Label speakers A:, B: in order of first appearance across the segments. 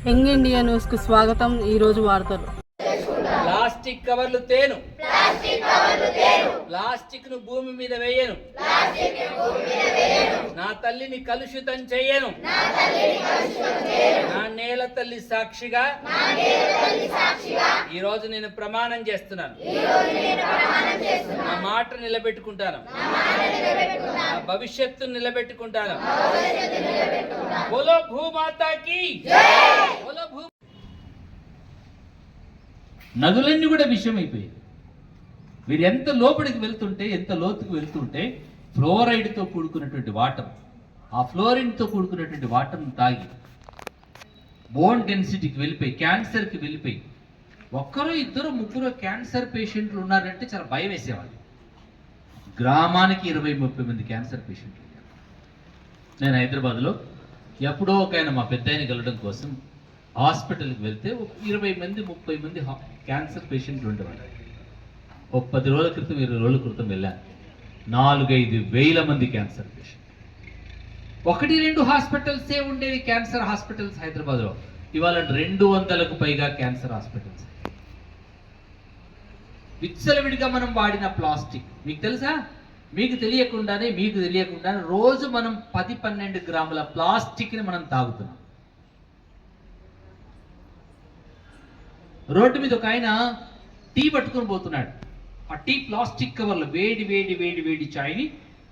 A: Young India news కు స్వాగతం. ఈ రోజు వార్తలు.
B: ప్లాస్టిక్ కవర్లు తేను, ప్లాస్టిక్ ను భూమి మీద వేయను, నా తల్లిని కలుషితం చేయను, నా నేల తల్లి సాక్షిగా ఈ రోజు నేను ప్రమాణం చేస్తున్నాను. నా మాట నిలబెట్టుకుంటాను, నా భవిష్యత్తు నిలబెట్టుకుంటాను. బోలో భూమాతాకి బోలో భూ. నదులన్నీ కూడా విషయం అయిపోయాయి. మీరు ఎంత లోపలికి వెళ్తుంటే, ఎంత లోతుకు వెళ్తుంటే ఫ్లోరైడ్తో కూడుకున్నటువంటి వాటర్, ఆ ఫ్లోరిన్తో కూడుకున్నటువంటి వాటర్ను తాగి బోన్ డెన్సిటీకి వెళ్ళిపోయి, క్యాన్సర్కి వెళ్ళిపోయి, ఒక్కరో ఇద్దరు ముగ్గురు క్యాన్సర్ పేషెంట్లు ఉన్నారంటే చాలా భయం వేసేవాళ్ళు. గ్రామానికి 20-30 మంది క్యాన్సర్ పేషెంట్లు. నేను హైదరాబాద్లో ఎప్పుడో ఒక ఆయన మా పెద్ద ఆయన కలవడం కోసం హాస్పిటల్కి వెళ్తే 20-30 మంది క్యాన్సర్ పేషెంట్లు ఉండేవాళ్ళు. ఒక 10 రోజుల క్రితం 20 రోజుల క్రితం వెళ్ళాను. 4-5 వేల మంది క్యాన్సర్ పేషెంట్. 1-2 హాస్పిటల్సే ఉండేవి క్యాన్సర్ హాస్పిటల్స్ హైదరాబాద్లో. ఇవాళ 200కు పైగా క్యాన్సర్ హాస్పిటల్స్. విచ్చలవిడిగా మనం వాడిన ప్లాస్టిక్ మీకు తెలుసా? మీకు తెలియకుండానే రోజు మనం 10-12 గ్రాముల ప్లాస్టిక్ని మనం తాగుతున్నాం. రోడ్డు మీద ఒక ఆయన టీ పట్టుకొని పోతున్నాడు. ఆ టీ ప్లాస్టిక్ కవర్లో వేడి చాయ్ని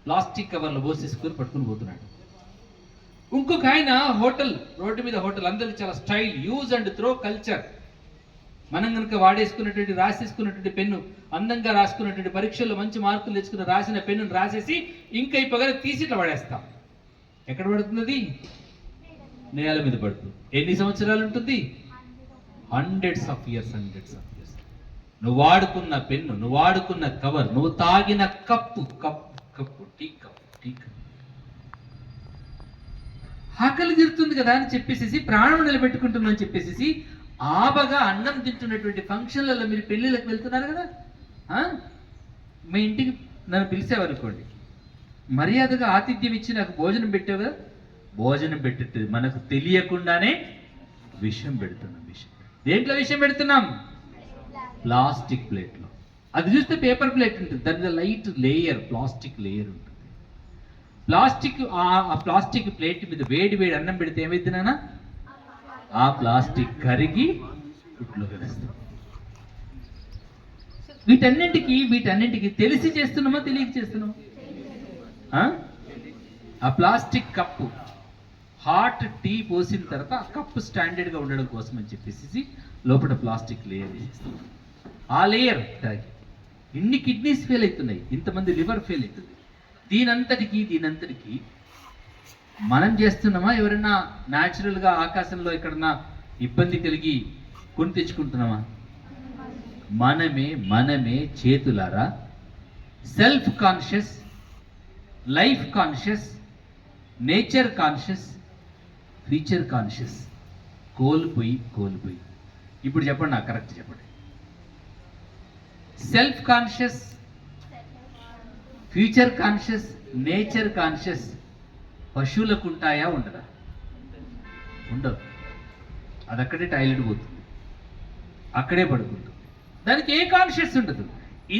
B: ప్లాస్టిక్ కవర్లో పోసేసుకొని పట్టుకొని పోతున్నాడు. ఇంకొక ఆయన రోడ్డు మీద హోటల్, అందరికి చాలా style, use and throw culture. మనం కనుక రాసేసుకున్నటువంటి పెన్ను, అందంగా రాసుకున్నటువంటి పరీక్షల్లో మంచి మార్కులు తెచ్చుకుని రాసిన పెన్నును రాసేసి ఇంకా ఈ పగల తీసి ఇట్లా పడేస్తాం. ఎక్కడ పడుతుంది? నేల మీద పడుతుంది. ఎన్ని సంవత్సరాలు ఉంటుంది? Hundreds of years. నువ్వు వాడుకున్న పెన్ను, నువ్వు వాడుకున్న కవర్, నువ్వు తాగిన కప్పు టీ కప్ ఆకలి తీరుతుంది కదా అని చెప్పేసి, ప్రాణం నిలబెట్టుకుంటుందని చెప్పేసి ఆబగా అన్నం తింటున్నటువంటి ఫంక్షన్లలో మీరు పెళ్ళిళ్ళకి వెళ్తున్నారు కదా, మీ ఇంటికి నన్ను పిలిచేవారనుకోండి, మర్యాదగా ఆతిథ్యం ఇచ్చి నాకు భోజనం పెట్టావు కదా, భోజనం పెట్టేది మనకు తెలియకుండానే విషం పెడుతున్నాం. దేంట్లో విషయం పెడుతున్నాం? ప్లాస్టిక్ ప్లేట్లో. అది చూస్తే పేపర్ ప్లేట్ ఉంటుంది, దాని లైట్ లేయర్, ప్లాస్టిక్ లేయర్ ఉంటుంది. ఆ ప్లాస్టిక్ ప్లేట్ మీద వేడి అన్నం పెడితే ఏమైతుందన్నా ఆ ప్లాస్టిక్ కరిగి గుడ్లో కలుస్తాం. వీటన్నింటికి తెలిసి చేస్తున్నామా, తెలియక చేస్తున్నామా? ఆ ప్లాస్టిక్ కప్పు హాట్ టీ పోసిన తర్వాత ఆ కప్పు స్టాండర్డ్గా ఉండడం కోసం అని చెప్పేసి లోపల ప్లాస్టిక్ లేయర్ వేసేస్తాం. ఆ లేయర్ తాగి ఇన్ని కిడ్నీస్ ఫెయిల్ అవుతున్నాయి, ఇంతమంది లివర్ ఫెయిల్ అవుతుంది. దీనంతటికి మనం చేస్తున్నామా? ఎవరైనా న్యాచురల్గా ఆకాశంలో ఎక్కడన్నా ఇబ్బంది కలిగి కొని తెచ్చుకుంటున్నామా? మనమే చేతులారా self conscious, life conscious, nature conscious, future conscious కోల్పోయి ఇప్పుడు చెప్పండి, నాకు కరెక్ట్ చెప్పండి. Self conscious, future conscious, nature conscious పశువులకు ఉంటాయా? ఉండదా? ఉండవు. అది అక్కడే టాయిలెట్ పోతుంది, అక్కడే పడుకుంటుంది. దానికి ఏ కాన్షియస్ ఉండదు.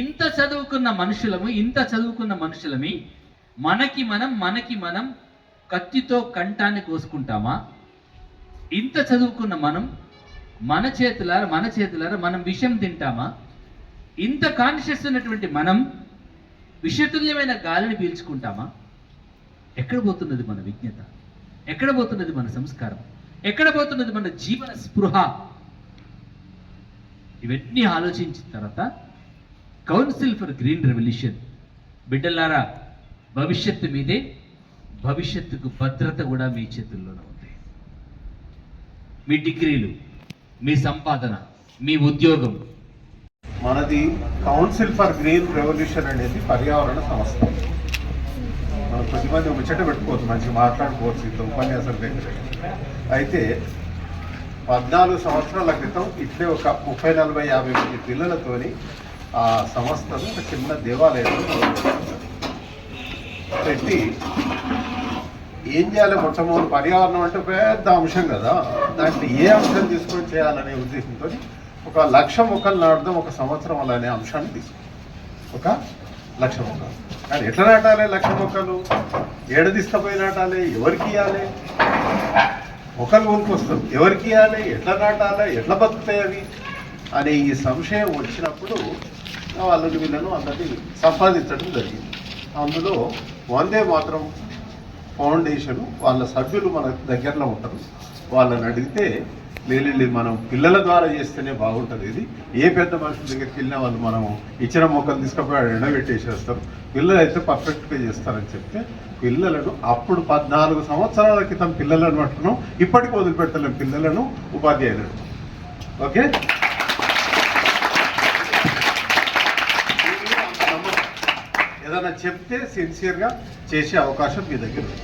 B: ఇంత చదువుకున్న మనుషులమి మనకి మనం కత్తితో కంఠాన్ని కోసుకుంటామా? ఇంత చదువుకున్న మన చేతులారా మనం విషం తింటామా? ఇంత కాన్షియస్ ఉన్నటువంటి మనం విషతుల్యమైన గాలిని పీల్చుకుంటామా? ఎక్కడ పోతున్నది మన విజ్ఞత? ఎక్కడ పోతున్నది మన సంస్కారం? ఎక్కడ పోతున్నది మన జీవన స్పృహ? ఇవన్నీ ఆలోచించిన తర్వాత కౌన్సిల్ ఫర్ గ్రీన్ రెవల్యూషన్, బిడ్డలారా, భవిష్యత్తు మీదే, భవిష్యత్తుకు భద్రత కూడా మీ చేతుల్లోనే ఉంది. మీ డిగ్రీలు, మీ సంపాదన, మీ ఉద్యోగం.
C: మనది కౌన్సిల్ ఫర్ గ్రీన్ రెవల్యూషన్ అనేది పర్యావరణ సంస్థ. మనం కొద్దిమంది ముచ్చట పెట్టుకోవచ్చు, మంచిగా మాట్లాడుకోవచ్చు ఇంత ఉపన్యాసం దగ్గర. అయితే 14 సంవత్సరాల క్రితం ఇట్లే ఒక 30-40-50 మంది పిల్లలతోని ఆ సంస్థను ఒక చిన్న దేవాలయంలో పెట్టి ఏం చేయాలి? మొట్టమొదటి పర్యావరణం అంటే పెద్ద అంశం కదా, దాంట్లో ఏ అంశం తీసుకొని చేయాలనే ఉద్దేశంతో 1,00,000 మొక్కలు నాటుదాం ఒక సంవత్సరం అనే అంశాన్ని తీసుకుంటాం. 1,00,000 మొక్కలు. కానీ ఎట్లా నాటాలి 1,00,000 మొక్కలు? ఏడ తీసుకుపోయి నాటాలి? ఎవరికి ఇవ్వాలి? మొక్కలు కొనుక్కొస్తాం, ఎవరికి ఇవ్వాలి? ఎట్లా నాటాలి? ఎట్లా బతుకుతాయి అవి అనే ఈ సంశయం వచ్చినప్పుడు వాళ్ళని వీళ్ళను అందరినీ సంపాదించడం జరిగింది. అందులో వందే మాత్రం ఫౌండేషన్ వాళ్ళ సభ్యులు మన దగ్గరలో ఉంటారు. వాళ్ళని అడిగితే లేదు మనం పిల్లల ద్వారా చేస్తేనే బాగుంటుంది, ఇది ఏ పెద్ద మనుషుల దగ్గరికి వెళ్ళినా వాళ్ళు మనం ఇచ్చిన మొక్కలు తీసుకుపోయి ఎండబెట్టేసేస్తారు, పిల్లలు అయితే పర్ఫెక్ట్గా చేస్తారని చెప్తే పిల్లలను అప్పుడు 14 సంవత్సరాల క్రితం పిల్లలను పట్టుకున్నాం, ఇప్పటికి వదిలిపెట్టలేం పిల్లలను, ఉపాధ్యాయులను. ఓకే, ఏదైనా చెప్తే సిన్సియర్గా చేసే అవకాశం మీ దగ్గర ఉంది.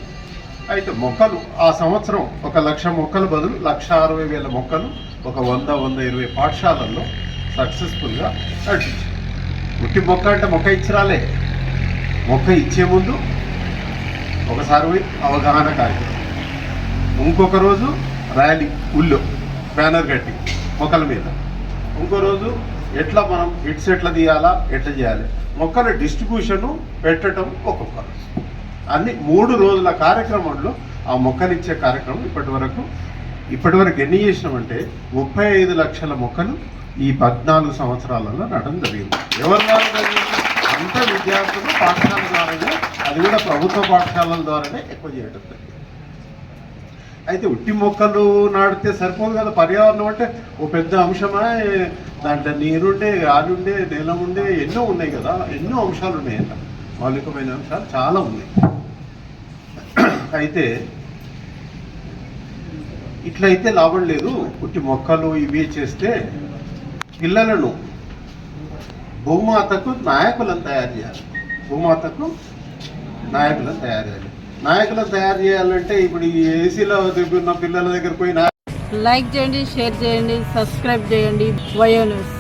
C: అయితే మొక్కలు ఆ సంవత్సరం 1,00,000 మొక్కలు బదులు 1,60,000 మొక్కలు 100-120 పాఠశాలల్లో సక్సెస్ఫుల్గా నడిపించారు. ఉట్టి మొక్క అంటే మొక్క ఇచ్చిరాలే, మొక్క ఇచ్చే ముందు ఒకసారి పోయి అవగాహన కార్యక్రమం, ఇంకొక రోజు ర్యాలీ ఊళ్ళో బ్యానర్ కట్టి మొక్కల మీద, ఇంకో రోజు ఎట్లా మనం హిట్స్ ఎట్లా తీయాలా, ఎట్లా చేయాలి, మొక్కల డిస్ట్రిబ్యూషను పెట్టడం ఒక్కొక్క అన్ని 3 రోజుల కార్యక్రమంలో ఆ మొక్కలిచ్చే కార్యక్రమం ఇప్పటి వరకు ఎన్ని చేసినామంటే 35 లక్షల మొక్కలు ఈ 14 సంవత్సరాలలో నడడం జరిగింది. ఎవరి ద్వారా జరిగింది? అంత విద్యార్థులు పాఠశాల ద్వారానే, అది కూడా ప్రభుత్వ పాఠశాలల ద్వారానే ఎక్కువ చేయడం జరిగింది. అయితే ఉట్టి మొక్కలు నాటితే సరిపోదు కదా, పర్యావరణం అంటే ఓ పెద్ద అంశమా, దాంట్లో నీరుండే, గాలుండే, నేల ఉండే, ఎన్నో ఉన్నాయి కదా, ఎన్నో అంశాలు ఉన్నాయి అన్న, మౌలికమైన అంశాలు చాలా ఉన్నాయి. అయితే ఇట్లయితే లాభం లేదు, ఉట్టి మొక్కలు ఇవి చేస్తే పిల్లలను భూమాతకు నాయకులను తయారు చేయాలి. భూమాతకు నాయకులను తయారు చేయాలి. నాయకులను తయారు చేయాలంటే ఇప్పుడు ఈ ఏసీలో ఉన్న పిల్లల దగ్గర పోయి
A: లైక్ చేయండి, షేర్ చేయండి, సబ్స్క్రైబ్ చేయండి. వయో న్యూస్.